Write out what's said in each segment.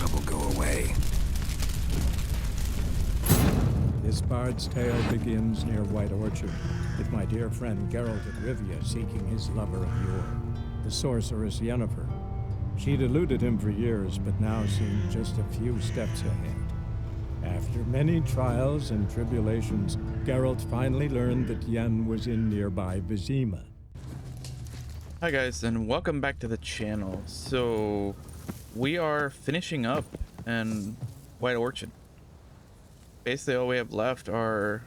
trouble go away. This bard's tale begins near White Orchard, with my dear friend Geralt of Rivia seeking his lover of yore, the sorceress Yennefer. She'd eluded him for years, but now seemed just a few steps ahead. After many trials and tribulations, Geralt finally learned that Yen was in nearby Vizima. Hi guys, and welcome back to the channel. So we are finishing up in White Orchard. Basically all we have left are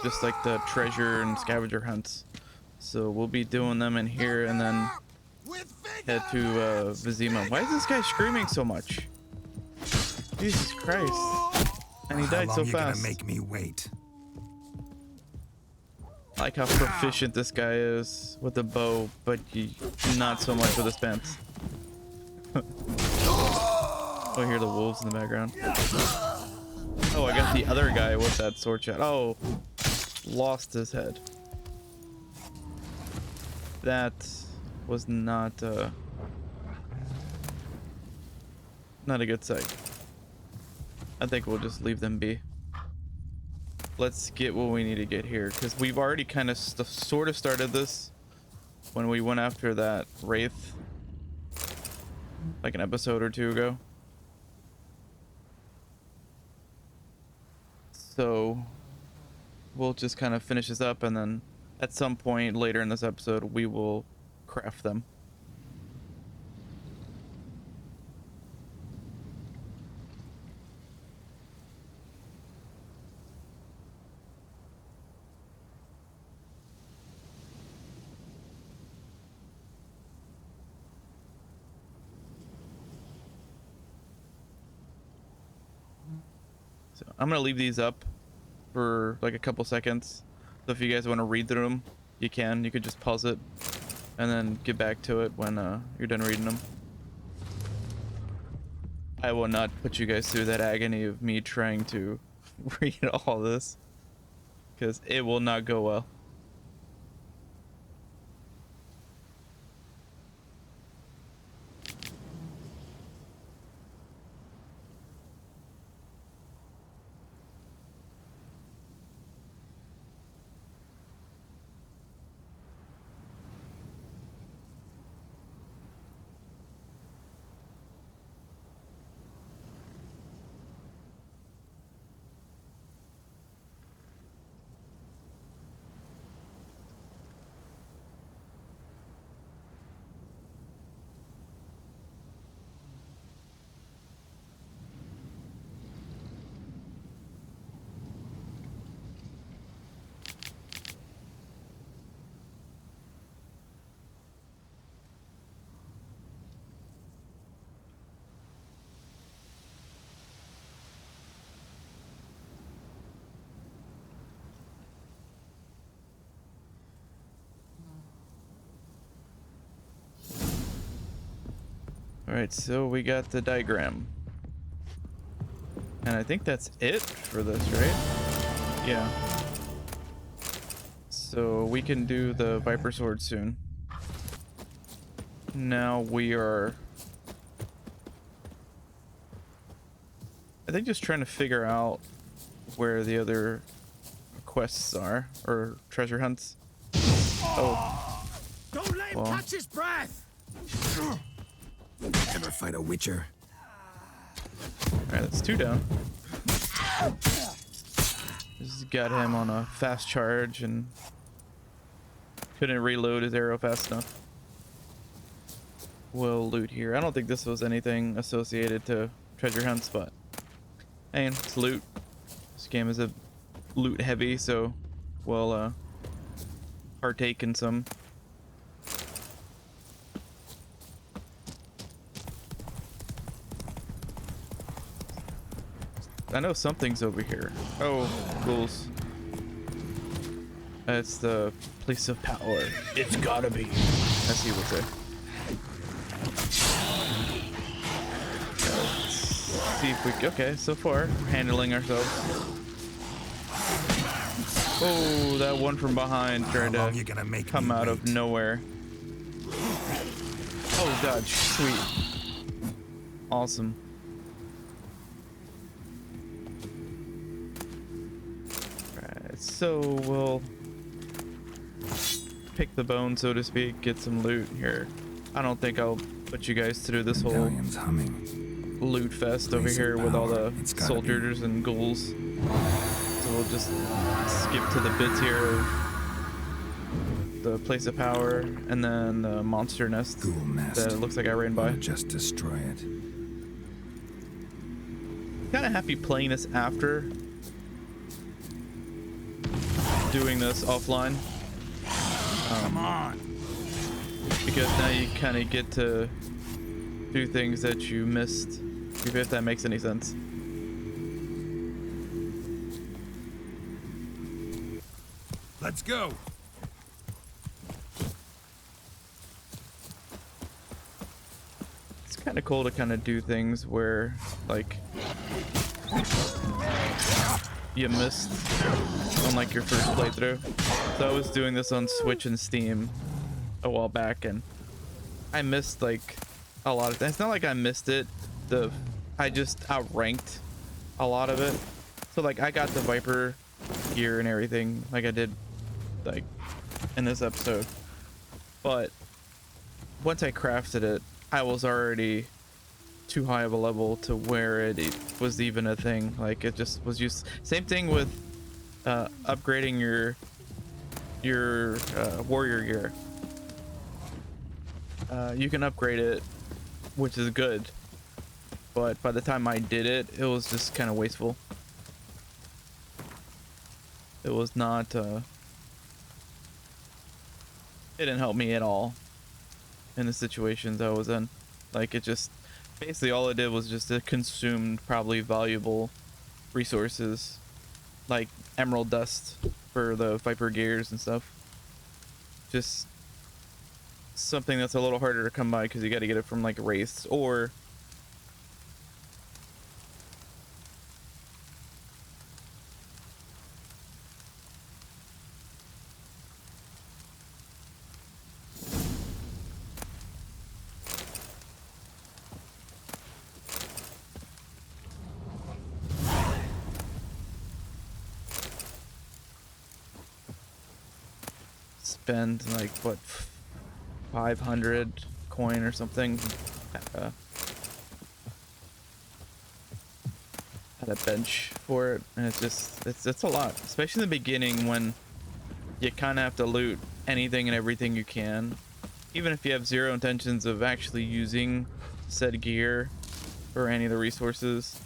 just like the treasure and scavenger hunts. So we'll be doing them in here and then head to Vizima. Why is this guy screaming so much? Jesus Christ. And he died so fast. How long you gonna make me wait? I like how proficient this guy is with the bow, but not so much with his pants. Oh, I hear the wolves in the background. Oh, I got the other guy with that sword shot. Oh, lost his head. That was not a good sight. I think we'll just leave them be. Let's get what we need to get here, because we've already kind of sort of started this when we went after that Wraith like an episode or two ago. So we'll just kind of finish this up, and then at some point later in this episode we will craft them. So I'm gonna leave these up for like a couple seconds. So if you guys want to read through them, you can. You could just pause it and then get back to it when you're done reading them. I will not put you guys through that agony of me trying to read all this, because it will not go well. Alright, so we got the diagram. And I think that's it for this, right? Yeah. So we can do the Viper Sword soon. Now we are, I think, just trying to figure out where the other quests are, or treasure hunts. Oh. Don't let him catch his breath! Ever fight a witcher? Alright, that's 2 down. Just got him on a fast charge and couldn't reload his arrow fast enough. We'll loot here. I don't think this was anything associated to treasure hunts, but hey, it's loot. This game is a loot heavy, so we'll partake in some. I know something's over here. Oh, ghouls. It's the place of power. It's gotta be, as he would say. Let's see if we, okay, so far, handling ourselves. Oh, that one from behind tried to come out of nowhere. Oh, dodge, sweet. Awesome. So we'll pick the bone, so to speak, get some loot here. I don't think I'll put you guys through this whole Medallion's humming. loot fest over Place of here with all power. the It's gotta soldiers and ghouls. So we'll just skip to the bits here of the place of power and then the monster nest Ghoul nest. that it looks like I ran by. Wanna just destroy it. Kind of happy playing this after doing this offline. Come on. Because now you kind of get to do things that you missed, if that makes any sense. Let's go. It's kind of cool to kind of do things where, like, you missed on like your first playthrough. So I was doing this on Switch and Steam a while back, and I missed like a lot of things. It's not like I missed it. I just outranked a lot of it. So like I got the Viper gear and everything, like I did like in this episode. But once I crafted it, I was already too high of a level to where it was even a thing. Like it just was used. Same thing with upgrading your warrior gear. You can upgrade it, which is good, but by the time I did it, it was just kind of wasteful. It was not it didn't help me at all in the situations I was in. Like it just basically all it did was just it consumed probably valuable resources like emerald dust for the Viper gears and stuff. Just something that's a little harder to come by because you got to get it from like Wraiths or spend like what 500 coin or something at a bench for it, and it's a lot, especially in the beginning when you kind of have to loot anything and everything you can, even if you have zero intentions of actually using said gear or any of the resources,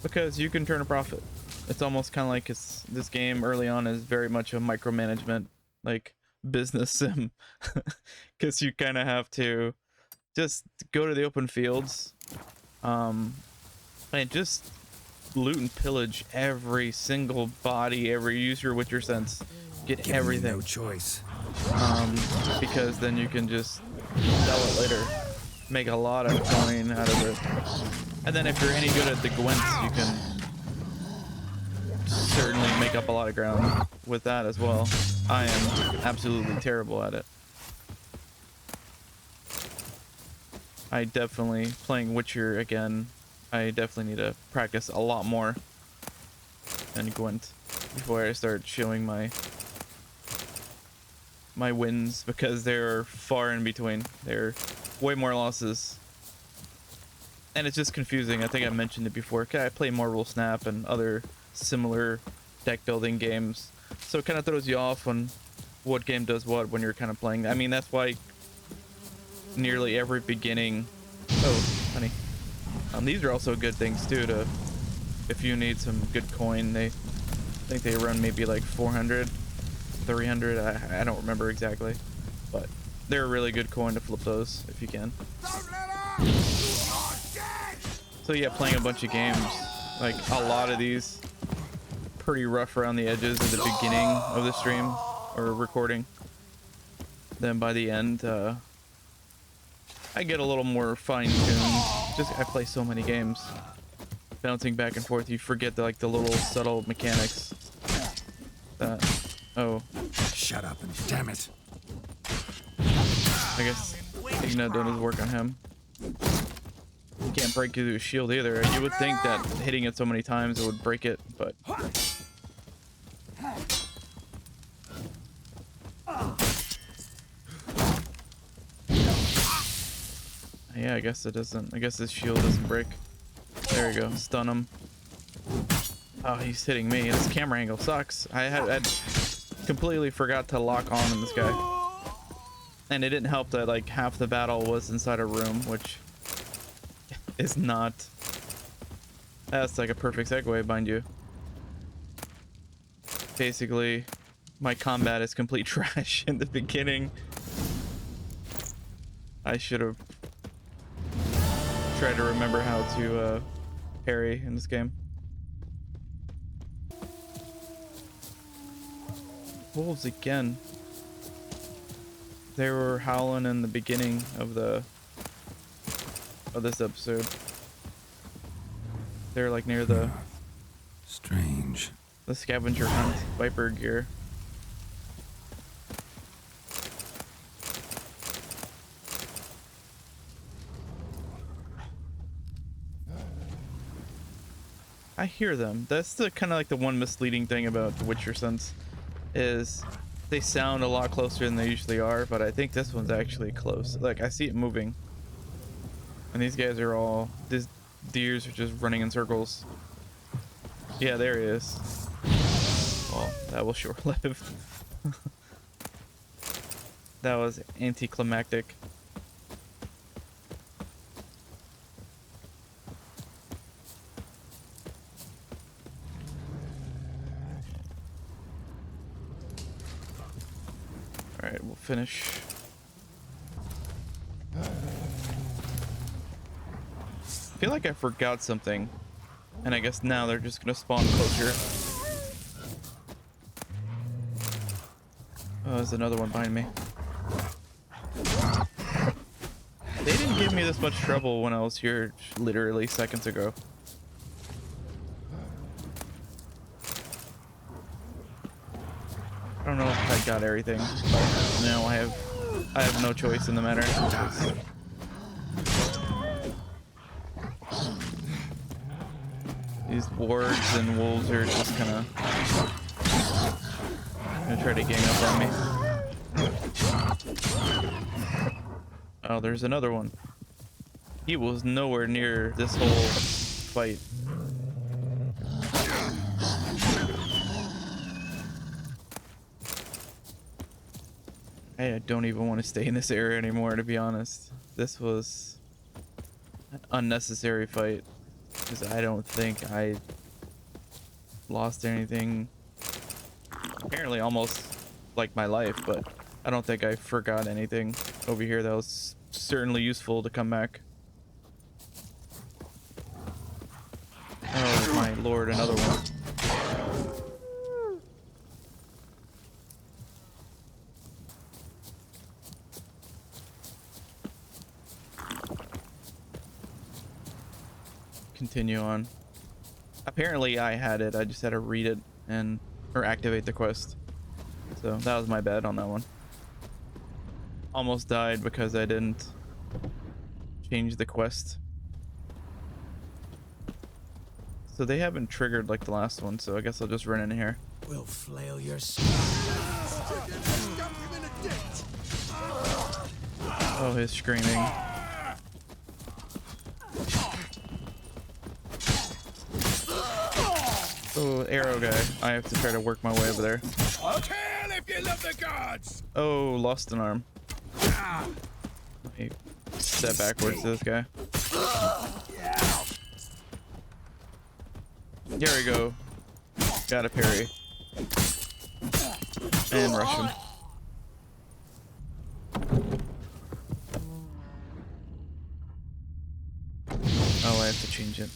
because you can turn a profit. It's almost kind of like this game early on is very much a micromanagement like business sim, because you kind of have to just go to the open fields and just loot and pillage every single body, use your Witcher sense, get everything. No choice. Because then you can just sell it later, make a lot of coin out of it, and then if you're any good at the Gwents, you can certainly make up a lot of ground with that as well. I am absolutely terrible at it. I definitely, playing Witcher again, I definitely need to practice a lot more in Gwent before I start showing my wins, because they're far in between. They're way more losses. And it's just confusing. I think I mentioned it before. I play Marvel Snap and other similar deck building games, so it kind of throws you off on what game does what when you're kind of playing. I mean, that's why nearly every beginning, oh honey, these are also good things too, to if you need some good coin. They think they run maybe like 400, 300, I don't remember exactly, but they're a really good coin to flip those if you can. So yeah, playing a bunch of games, like a lot of these pretty rough around the edges at the beginning of the stream or recording. Then by the end, I get a little more fine-tuned. Just I play so many games, bouncing back and forth. You forget the little subtle mechanics. Oh, Shut up and damn it. I guess Igna done his work on him. You can't break through his shield either. You would think that hitting it so many times it would break it, but guess it doesn't. I guess his shield doesn't break. There you go. Stun him. Oh, he's hitting me. This camera angle sucks. I completely forgot to lock on in this guy. And it didn't help that like half the battle was inside a room, which is not... That's like a perfect segue, mind you. Basically, my combat is complete trash in the beginning. I should have tried to remember how to parry in this game. Wolves again. They were howling in the beginning of this episode. They're like near the Strange. the scavenger hunt viper gear. I hear them. That's the kind of like the one misleading thing about the Witcher sense is they sound a lot closer than they usually are, but I think this one's actually close. Like I see it moving. And these guys are all, these deers are just running in circles. Yeah, there he is. Well, that was short-lived. That was anticlimactic. Alright, we'll finish. I feel like I forgot something. And I guess now they're just gonna spawn closer. Oh, there's another one behind me. They didn't give me this much trouble when I was here literally seconds ago. I don't know if I got everything, but now I have no choice in the matter. These wargs and wolves are just kind of gonna try to gang up on me. Oh, there's another one. He was nowhere near this whole fight. I don't even want to stay in this area anymore, to be honest. This was an unnecessary fight. Because I don't think I lost anything. Apparently almost like my life, but I don't think I forgot anything over here that was certainly useful to come back. Oh my lord, another one. Continue on. Apparently I had it, I just had to read it and or activate the quest. So that was my bad on that one. Almost died because I didn't change the quest. So they haven't triggered like the last one, so I guess I'll just run in here. We'll flail your Oh, his screaming. Oh, arrow guy. I have to try to work my way over there. Kill if you love the gods. Oh, lost an arm. Let me step backwards to this guy. There we go. Got a parry. And rush him. Oh, I have to change it.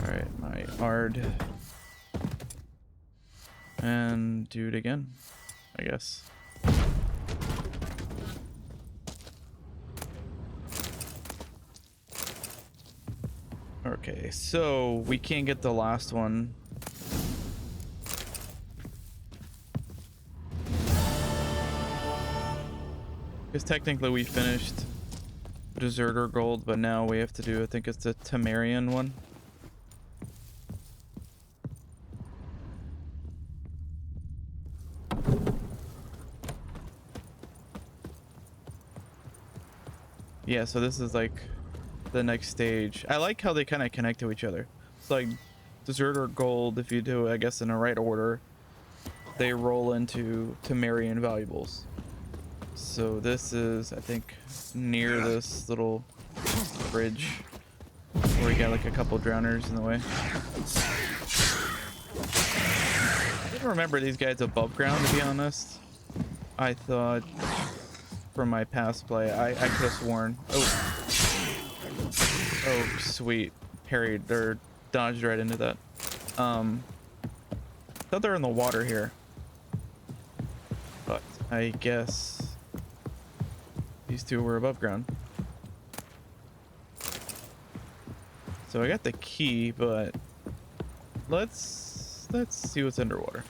Alright, my Ard. And do it again, I guess. Okay, so we can't get the last one. Because technically we finished Deserter Gold, but now we have to do, I think it's the Temerian one. Yeah, so this is like the next stage. I like how they kind of connect to each other. It's like Deserter Gold, if you do, I guess, in the right order, they roll into Temerian valuables. So this is, I think, near this little bridge where we got like a couple drowners in the way. I didn't remember these guys above ground, to be honest. I thought from my past play, I could have sworn. Oh, sweet. Parried or dodged right into that. Thought they're in the water here, but I guess these two were above ground. So I got the key, but let's see what's underwater.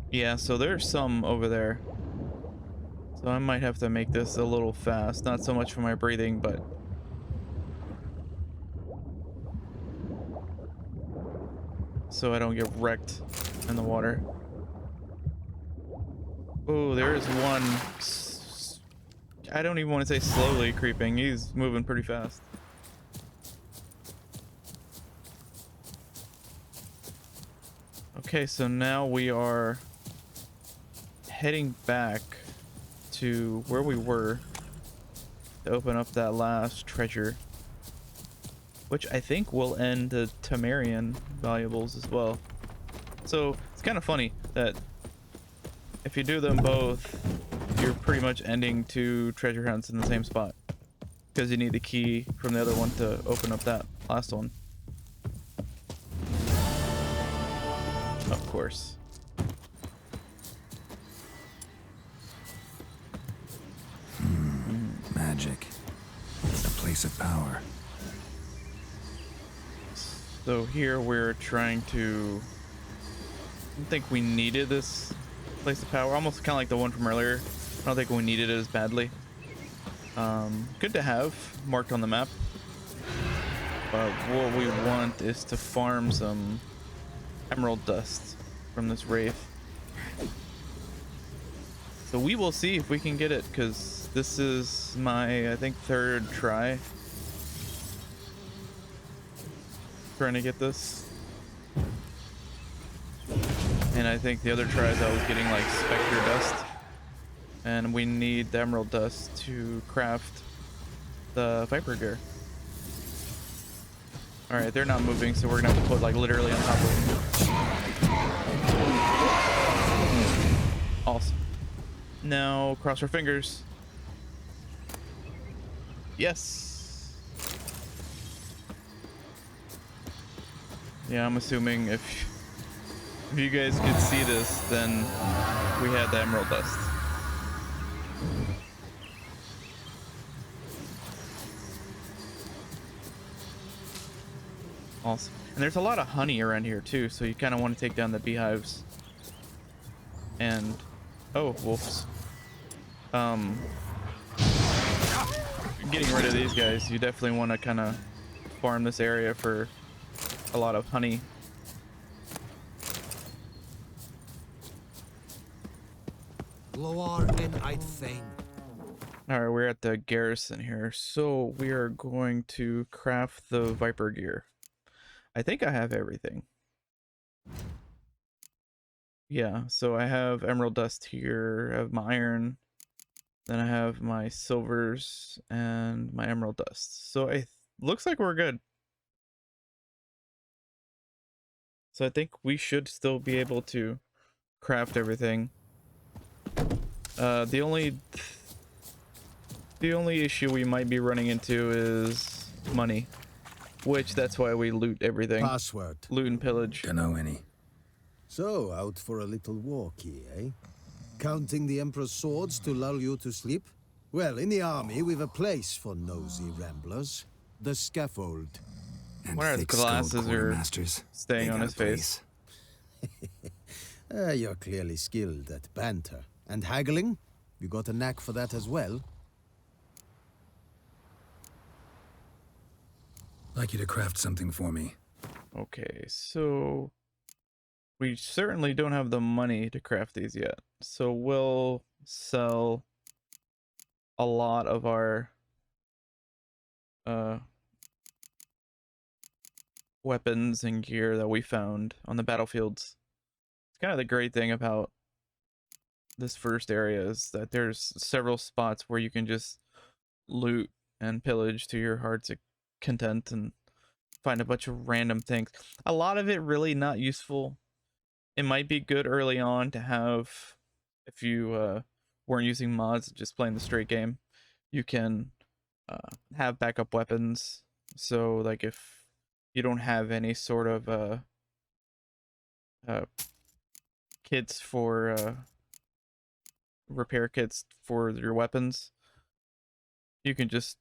Yeah, so there's some over there. So I might have to make this a little fast. Not so much for my breathing, but so I don't get wrecked in the water. Oh, there is one. I don't even want to say slowly creeping. He's moving pretty fast. Okay, so now we are heading back to where we were to open up that last treasure, which I think will end the Temerian valuables as well. So it's kind of funny that if you do them both, you're pretty much ending two treasure hunts in the same spot because you need the key from the other one to open up that last one. Of course. Magic. A place of power. So here we're trying to... I don't think we needed this place of power. Almost kind of like the one from earlier. I don't think we needed it as badly. Good to have marked on the map. But what we want is to farm some emerald dust from this Wraith. So we will see if we can get it, because this is my, I think, third try trying to get this. And I think the other tries I was getting like specter dust. And we need the emerald dust to craft the viper gear. Alright, they're not moving, so we're gonna have to put like literally on top of them. Awesome. Now cross our fingers. Yes. Yeah, I'm assuming if you guys could see this, then we had the emerald dust. Awesome. And there's a lot of honey around here too, so you kind of want to take down the beehives. And oh, wolves. Getting rid of these guys, you definitely want to kind of farm this area for a lot of honey. Alright, we're at the garrison here, so we are going to craft the viper gear. I think I have everything. Yeah, so I have emerald dust here, I have my iron, then I have my silvers and my emerald dust. So it looks like we're good. So I think we should still be able to craft everything. The only issue we might be running into is money, which that's why we loot everything. Password. Loot and pillage. Don't know any. So, out for a little walkie, eh? Counting the Emperor's swords to lull you to sleep? Well, in the army, we've a place for nosy ramblers. The scaffold. And Why are the thick-skulled glasses are quartermasters. staying They on got his a place. face? You're clearly skilled at banter. And haggling? You got a knack for that as well? Like you to craft something for me. Okay, so we certainly don't have the money to craft these yet. So we'll sell a lot of our weapons and gear that we found on the battlefields. It's kind of the great thing about this first area is that there's several spots where you can just loot and pillage to your heart's content and find a bunch of random things. A lot of it really not useful. It might be good early on to have, if you weren't using mods, just playing the straight game, you can have backup weapons. So like if you don't have any sort of kits for repair kits for your weapons, you can just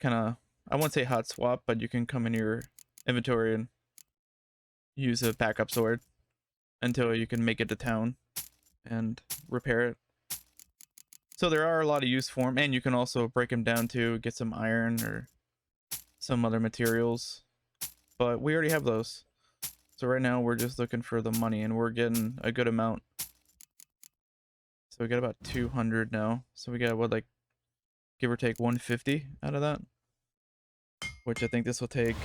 kind of, I won't say hot swap, but you can come in your inventory and use a backup sword until you can make it to town and repair it. So there are a lot of use for them, and you can also break them down to get some iron or some other materials, but we already have those. So right now we're just looking for the money, and we're getting a good amount. So we got about 200 now. So we got, what, like, give or take 150 out of that, which I think this will take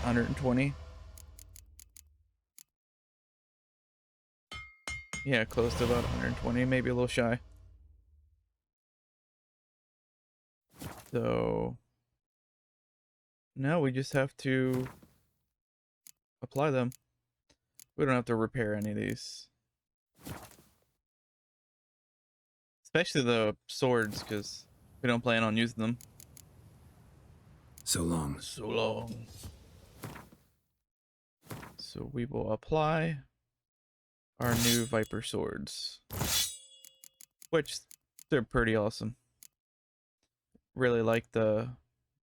120. Yeah, close to about 120, maybe a little shy. So now we just have to apply them. We don't have to repair any of these, especially the swords, because we don't plan on using them. So long. So long. So we will apply our new Viper swords, which they're pretty awesome. Really like the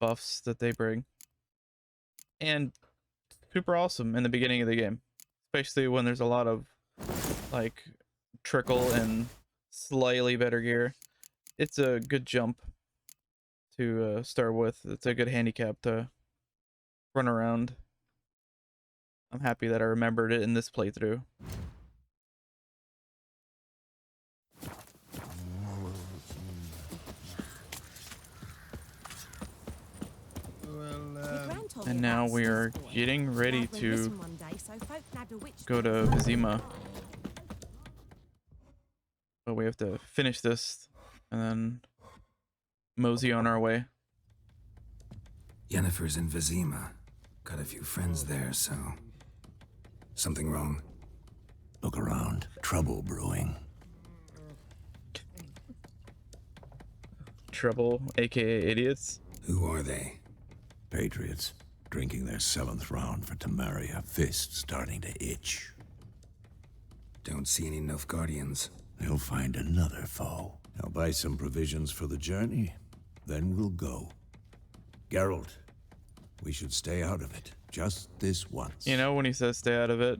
buffs that they bring, and super awesome in the beginning of the game, especially when there's a lot of like trickle and slightly better gear. It's a good jump to start with. It's a good handicap to run around. I'm happy that I remembered it in this playthrough. And now we are getting ready to go to Vizima. But we have to finish this and then mosey on our way. Yennefer's in Vizima. Got a few friends there, so... Something wrong? Look around. Trouble brewing. Trouble, aka idiots. Who are they? Patriots. Drinking their 7th round for Temeria. Fists starting to itch. Don't see any Nilfgaardians. They'll find another foe. I'll buy some provisions for the journey. Then we'll go. Geralt, we should stay out of it. Just this once. You know, when he says stay out of it,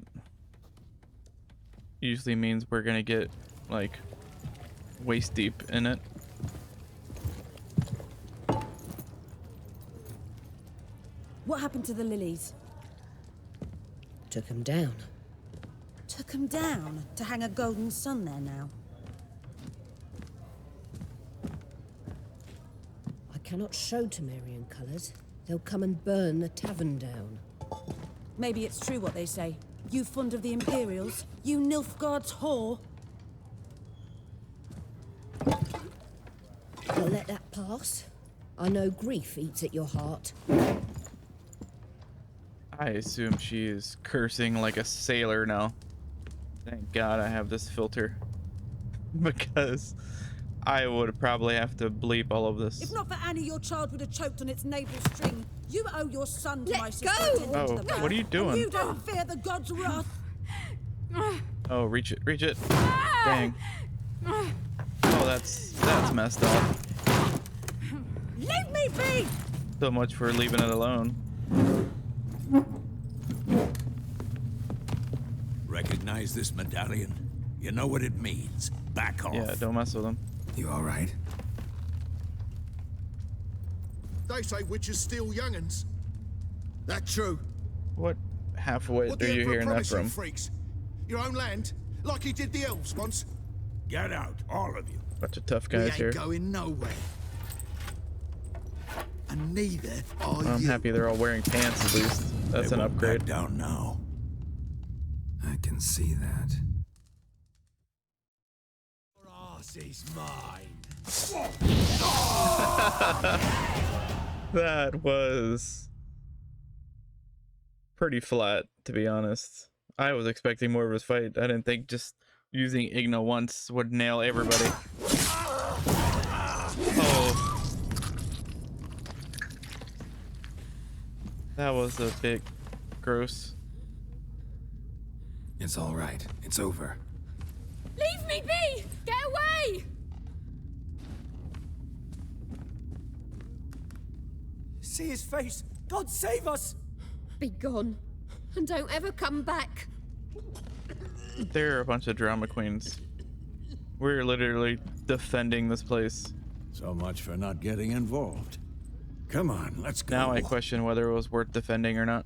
usually means we're gonna get, like, waist deep in it. What happened to the lilies? Took him down. Took them down to hang a golden sun there now. I cannot show Temerian colours. They'll come and burn the tavern down. Maybe it's true what they say. You fond of the Imperials? You Nilfgaard's whore? You'll let that pass? I know grief eats at your heart. I assume she is cursing like a sailor now. Thank God I have this filter. Because I would probably have to bleep all of this. If not for Annie, your child would have choked on its navel string. You owe your son to Let my sister. go! Oh, what are you doing? And you don't fear the god's wrath. Oh, reach it, reach it. Dang. Oh, that's messed up. Leave me be! So much for leaving it alone. Recognize this medallion? You know what it means. Back off. Yeah, don't mess with them. You alright? They say witches steal young'uns. That true? What halfwit What are the you Emperor hearing that promised you from? freaks? Your own land? Like he did the elves once? Get out, all of you. Bunch of tough We guys ain't here. going nowhere. And neither are I'm you. happy they're all wearing pants at least. That's They an won't upgrade. back down now. I can see that. Your arse is mine. That was pretty flat, to be honest. I was expecting more of his fight. I didn't think just using Igna once would nail everybody. Oh. That was a bit gross. It's all right. It's over. Leave me be! Get away! See his face! God save us! Be gone, and don't ever come back. They're a bunch of drama queens. We're literally defending this place. So much for not getting involved. Come on, let's go. Now I question whether it was worth defending or not.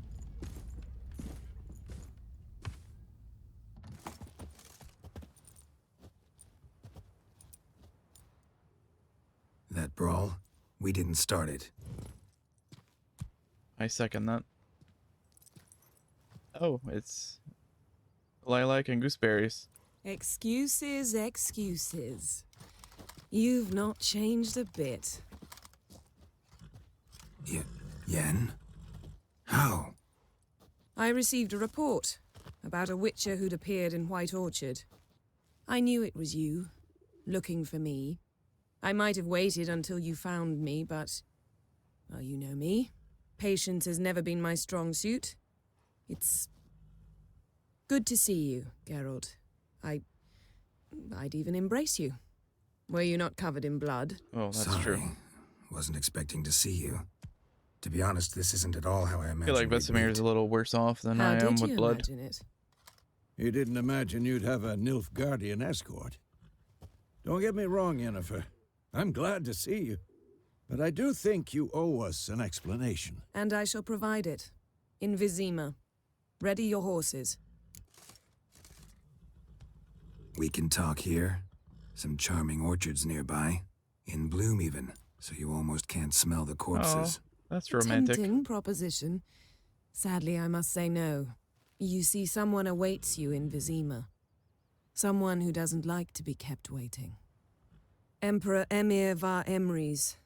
That brawl, we didn't start it. I second that. Oh, it's Lilac and Gooseberries. Excuses, excuses. You've not changed a bit. Yen? How? I received a report about a witcher who'd appeared in White Orchard. I knew it was you, looking for me. I might have waited until you found me, but... well, you know me. Patience has never been my strong suit. It's... good to see you, Geralt. I'd even embrace you. Were you not covered in blood? Oh, that's Sorry. true. Wasn't expecting to see you. To be honest, this isn't at all how I I imagined feel like we'd Vesemir's a meet. little worse off than How I am did with you blood. imagine it? You didn't imagine you'd have a Nilfgaardian escort. Don't get me wrong, Yennefer. I'm glad to see you. But I do think you owe us an explanation. And I shall provide it. In Vizima. Ready your horses. We can talk here. Some charming orchards nearby. In bloom even, so you almost can't smell the corpses. That's romantic. Tempting proposition. Sadly, I must say no. You see, someone awaits you in Vizima. Someone who doesn't like to be kept waiting. Emperor Emir var Emrys.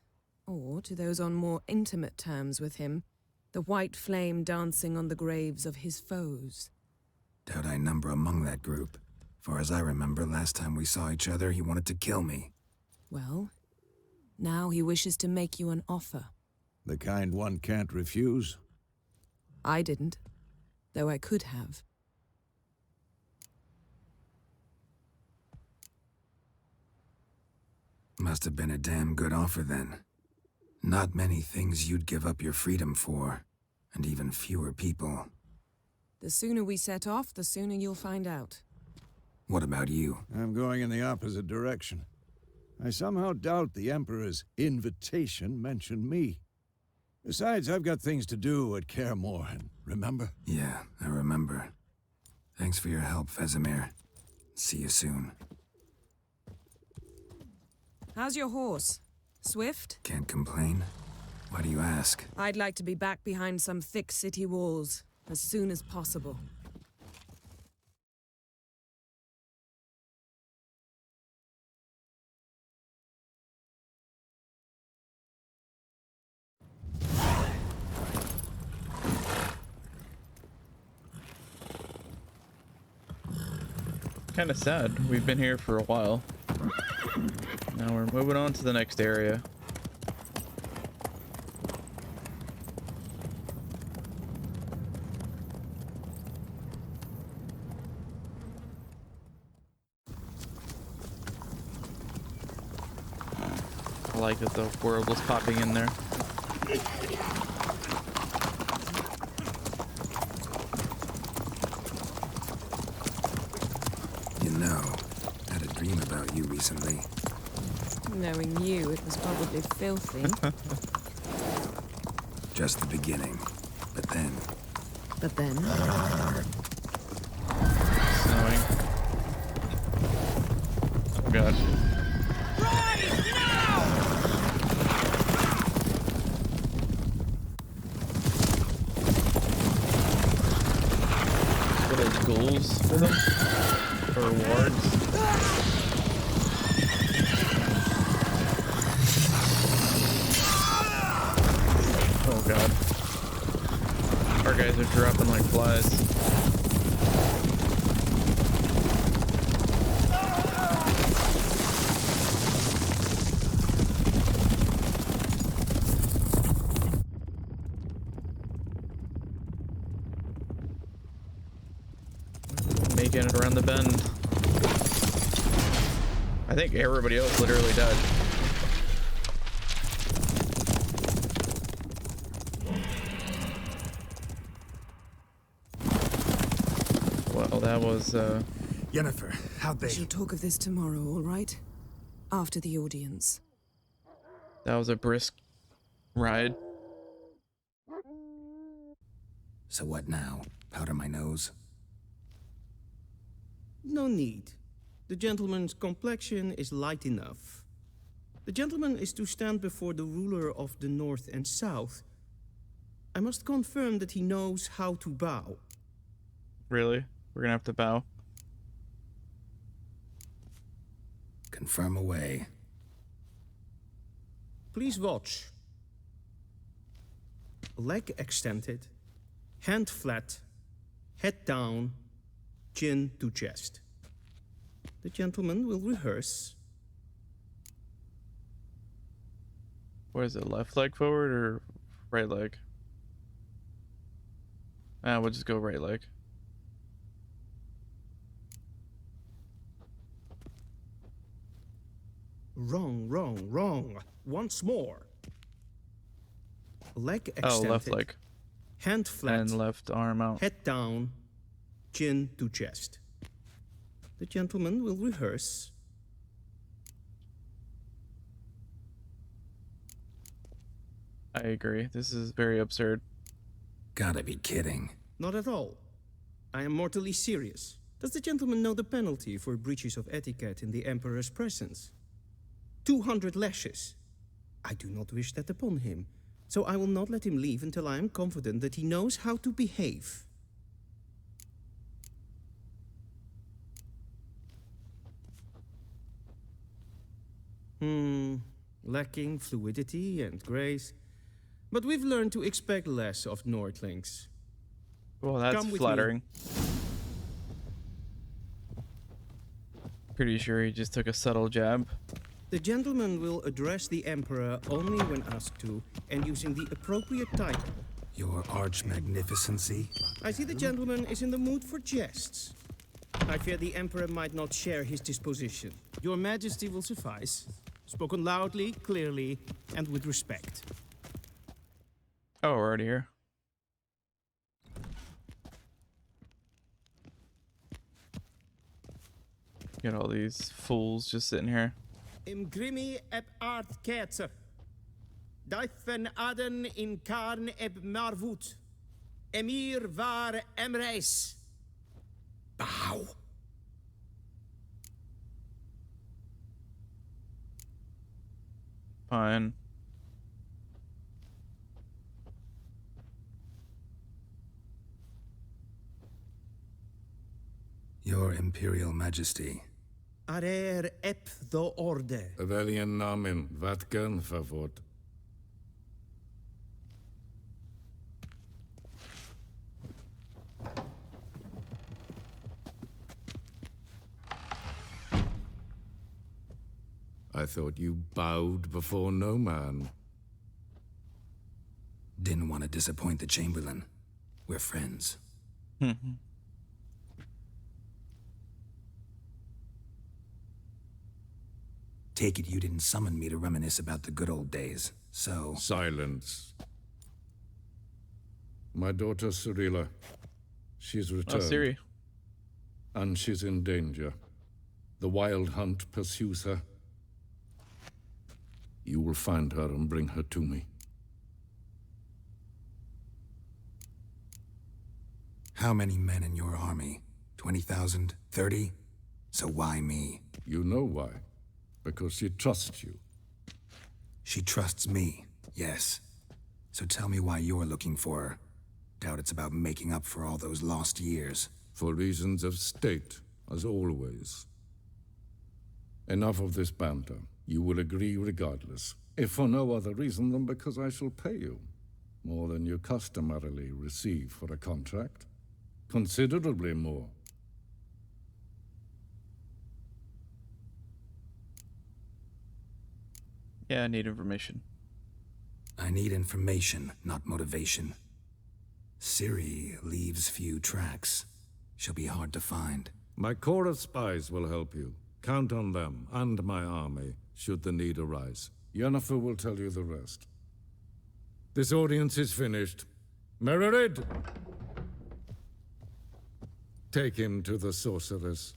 Or, to those on more intimate terms with him, the white flame dancing on the graves of his foes. Doubt I number among that group. Far as I remember, last time we saw each other, he wanted to kill me. Well, now he wishes to make you an offer. The kind one can't refuse. I didn't, though I could have. Must have been a damn good offer then. Not many things you'd give up your freedom for, and even fewer people. The sooner we set off, the sooner you'll find out. What about you? I'm going in the opposite direction. I somehow doubt the Emperor's invitation mentioned me. Besides, I've got things to do at Kaer Morhen, remember? Yeah, I remember. Thanks for your help, Vesemir. See you soon. How's your horse? Swift? Can't complain. Why do you ask? I'd like to be back behind some thick city walls as soon as possible. Kind of sad. We've been here for a while. Now we're moving on to the next area. I like that the world was popping in there. You know, I had a dream about you recently. Knowing you, it was probably filthy. Just the beginning. But then, But then, Snowing. coming. Oh god. What are those ghouls for them? Or wards? Oh god. Our guys are dropping like flies. Making it around the bend. I think everybody else literally died. Well, that was, Yennefer, how'd We they... shall talk of this tomorrow, all right? After the audience. that was a brisk ride. So what now? Powder my nose? No need. The gentleman's complexion is light enough. The gentleman is to stand before the ruler of the North and South. I must confirm that he knows how to bow. Really? We're gonna have to bow. Confirm away. Please watch. Leg extended, hand flat, head down, chin to chest. The gentleman will rehearse. What is it, left leg forward or right leg? We'll just go right leg. Wrong, wrong, wrong. Once more. Leg extended. Oh, left leg. Hand flat. And left arm out. Head down, chin to chest. The gentleman will rehearse. I agree. This is very absurd. Gotta be kidding. Not at all. I am mortally serious. Does the gentleman know the penalty for breaches of etiquette in the Emperor's presence? 200 lashes. I do not wish that upon him, so I will not let him leave until I am confident that he knows how to behave. Lacking fluidity and grace. But we've learned to expect less of Nordlings. Well, that's Come with flattering. Pretty sure he just took a subtle jab. The gentleman will address the Emperor only when asked to, and using the appropriate title. Your arch-magnificency? I see the gentleman is in the mood for jests. I fear the Emperor might not share his disposition. Your Majesty will suffice. Spoken loudly, clearly, and with respect. Oh, we're already here. Got all these fools just sitting here. Im grimi eb art ketzer. Dijfen aden in karn eb marvoet. Emir var emreis. Bow. Fine. Your Imperial Majesty. Arer ep the orde. Weljen namen, wat kan favort? I thought you bowed before no man. Didn't want to disappoint the Chamberlain. We're friends. Take it you didn't summon me to reminisce about the good old days, so... Silence. My daughter Cirilla. She's returned. Oh, Ciri. And she's in danger. The Wild Hunt pursues her. You will find her and bring her to me. How many men in your army? 20,000? 30? So why me? You know why. Because she trusts you. She trusts me, yes. So tell me why you're looking for her. Doubt it's about making up for all those lost years. For reasons of state, as always. Enough of this banter. You will agree regardless. If for no other reason than because I shall pay you. More than you customarily receive for a contract. Considerably more. Yeah, I need information. I need information, not motivation. Ciri leaves few tracks. She'll be hard to find. My corps of spies will help you. Count on them, and my army, should the need arise. Yennefer will tell you the rest. This audience is finished. Mererid! Take him to the sorceress.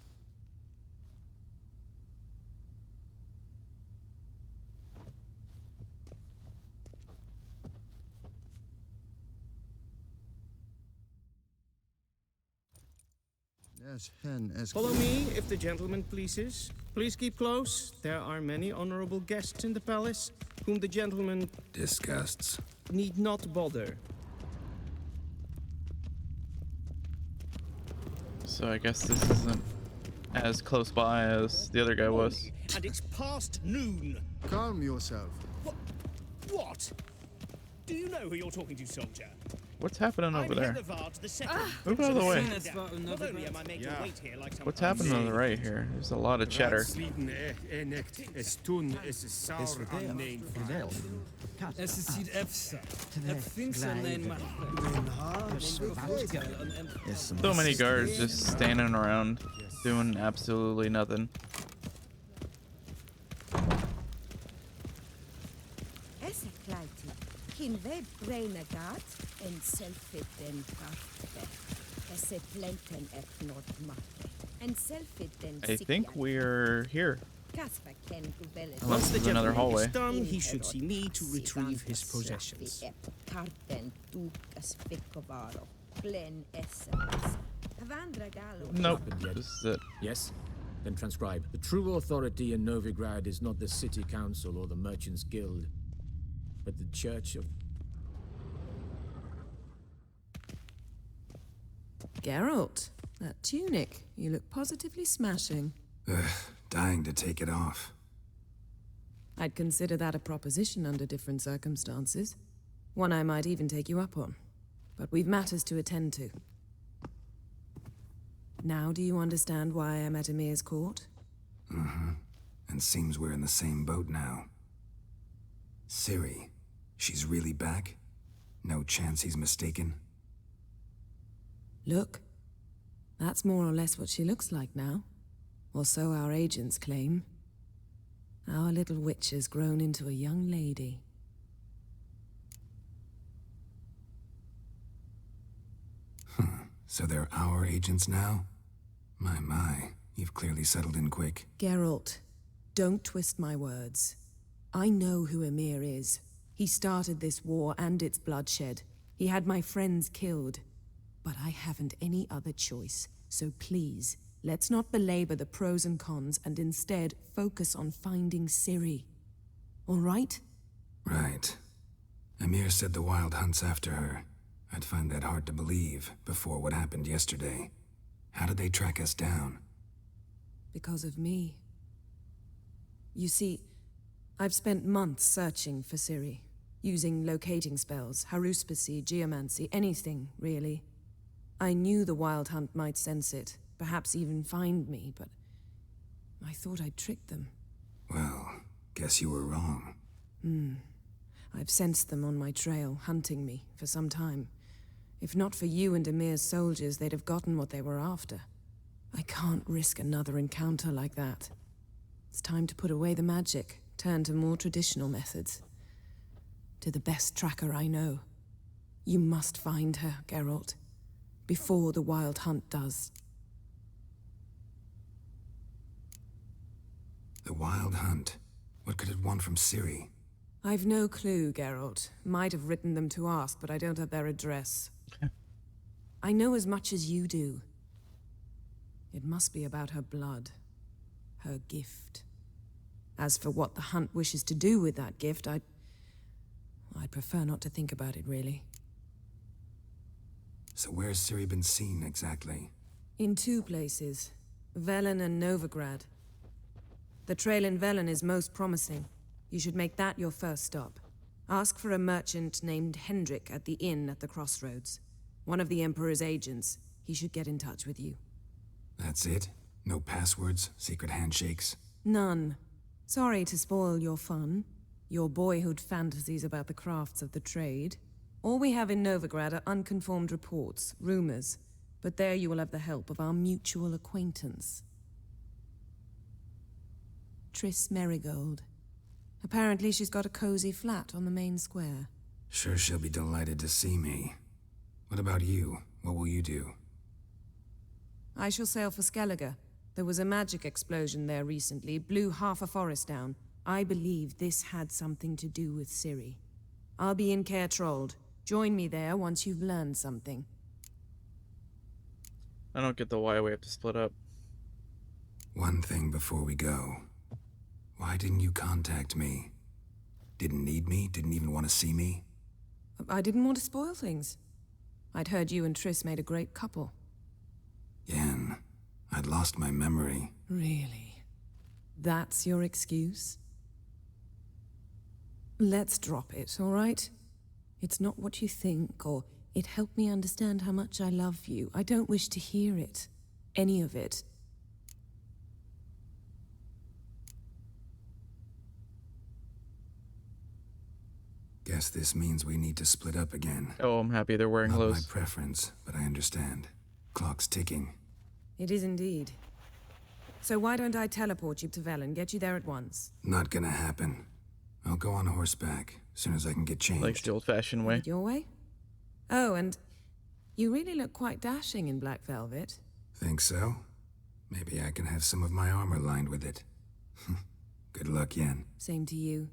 Follow me, if the gentleman pleases. Please keep close. There are many honorable guests in the palace, whom the gentleman Disgusts. need not bother. So I guess this isn't as close by as the other guy was. And it's past noon. Calm yourself. What? Do you know who you're talking to, soldier? What's happening over there? Move Move out of the way. What's happening on the right here? There's a lot of chatter. So many guards just standing around doing absolutely nothing. I think we're here. Once the There's another gentleman hallway. is done, he should see me to retrieve his possessions. Nope. This is it. Yes? Then transcribe. The true authority in Novigrad is not the city council or the merchants guild, but the church of... Geralt, that tunic. You look positively smashing. Ugh, dying to take it off. I'd consider that a proposition under different circumstances. One I might even take you up on. But we've matters to attend to. Now do you understand why I'm at Emir's court? Mm-hmm. And seems we're in the same boat now. Ciri, she's really back? No chance he's mistaken? Look, that's more or less what she looks like now. Or so our agents claim. Our little witch has grown into a young lady. So they're our agents now? My, you've clearly settled in quick. Geralt, don't twist my words. I know who Emir is. He started this war and its bloodshed. He had my friends killed. But I haven't any other choice. So please, let's not belabor the pros and cons and instead focus on finding Ciri. All right? Right. Emir said the Wild Hunt's after her. I'd find that hard to believe before what happened yesterday. How did they track us down? Because of me. You see, I've spent months searching for Ciri, using locating spells, haruspicy, geomancy, anything, really. I knew the Wild Hunt might sense it, perhaps even find me, but I thought I'd tricked them. Well, guess you were wrong. I've sensed them on my trail, hunting me, for some time. If not for you and Emir's soldiers, they'd have gotten what they were after. I can't risk another encounter like that. It's time to put away the magic, turn to more traditional methods. To the best tracker I know. You must find her, Geralt. Before the Wild Hunt does. The Wild Hunt? What could it want from Ciri? I've no clue, Geralt. Might have written them to ask, but I don't have their address. I know as much as you do. It must be about her blood. Her gift. As for what the hunt wishes to do with that gift, I'd prefer not to think about it, really. So where's Ciri been seen, exactly? In 2 places. Velen and Novigrad. The trail in Velen is most promising. You should make that your first stop. Ask for a merchant named Hendrik at the inn at the crossroads. One of the Emperor's agents. He should get in touch with you. That's it? No passwords? Secret handshakes? None. Sorry to spoil your fun. Your boyhood fantasies about the crafts of the trade. All we have in Novigrad are unconfirmed reports, rumors. But there you will have the help of our mutual acquaintance. Triss Merigold. Apparently she's got a cozy flat on the main square. Sure she'll be delighted to see me. What about you? What will you do? I shall sail for Skellige. There was a magic explosion there recently, blew half a forest down. I believe this had something to do with Ciri. I'll be in Caer Trold. Join me there once you've learned something. I don't get the why we have to split up. One thing before we go. Why didn't you contact me? Didn't need me? Didn't even want to see me? I didn't want to spoil things. I'd heard you and Triss made a great couple. Yen, I'd lost my memory. Really? That's your excuse? Let's drop it, all right? It's not what you think, or it helped me understand how much I love you. I don't wish to hear it. Any of it. Guess this means we need to split up again. Oh, I'm happy they're wearing Not clothes. my preference, but I understand. Clock's ticking. It is indeed. So why don't I teleport you to Velen, get you there at once? Not gonna happen. I'll go on horseback, as soon as I can get changed. Like the old-fashioned way. Your way? Oh, and you really look quite dashing in black velvet. Think so? Maybe I can have some of my armor lined with it. Good luck, Yen. Same to you.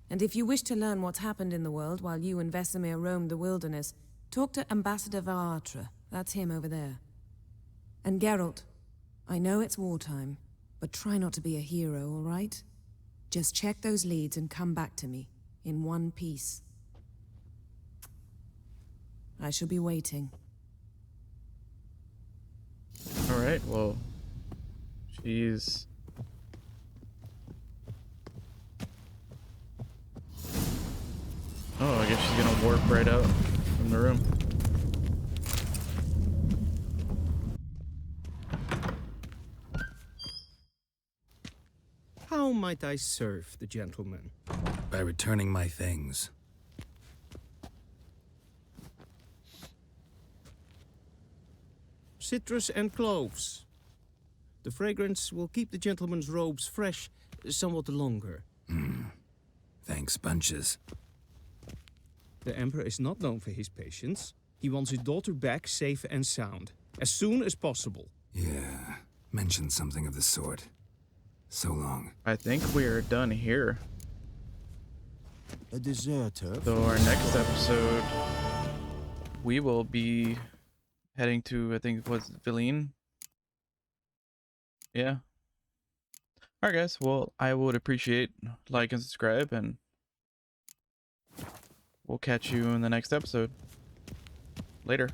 And if you wish to learn what's happened in the world while you and Vesemir roamed the wilderness, talk to Ambassador Varatra. That's him over there. And Geralt, I know it's wartime, but try not to be a hero, all right? Just check those leads and come back to me, in one piece. I shall be waiting. Alright, well, she's... Oh, I guess she's gonna warp right out from the room. How might I serve the gentleman? By returning my things. Citrus and cloves. The fragrance will keep the gentleman's robes fresh somewhat longer. Thanks, bunches. The Emperor is not known for his patience. He wants his daughter back safe and sound, as soon as possible. Yeah, mentioned something of the sort. So long. I think we are done here. A deserter? So our next episode, we will be heading to, I think it was Villain. Yeah. Alright guys, well, I would appreciate like and subscribe, and we'll catch you in the next episode. Later.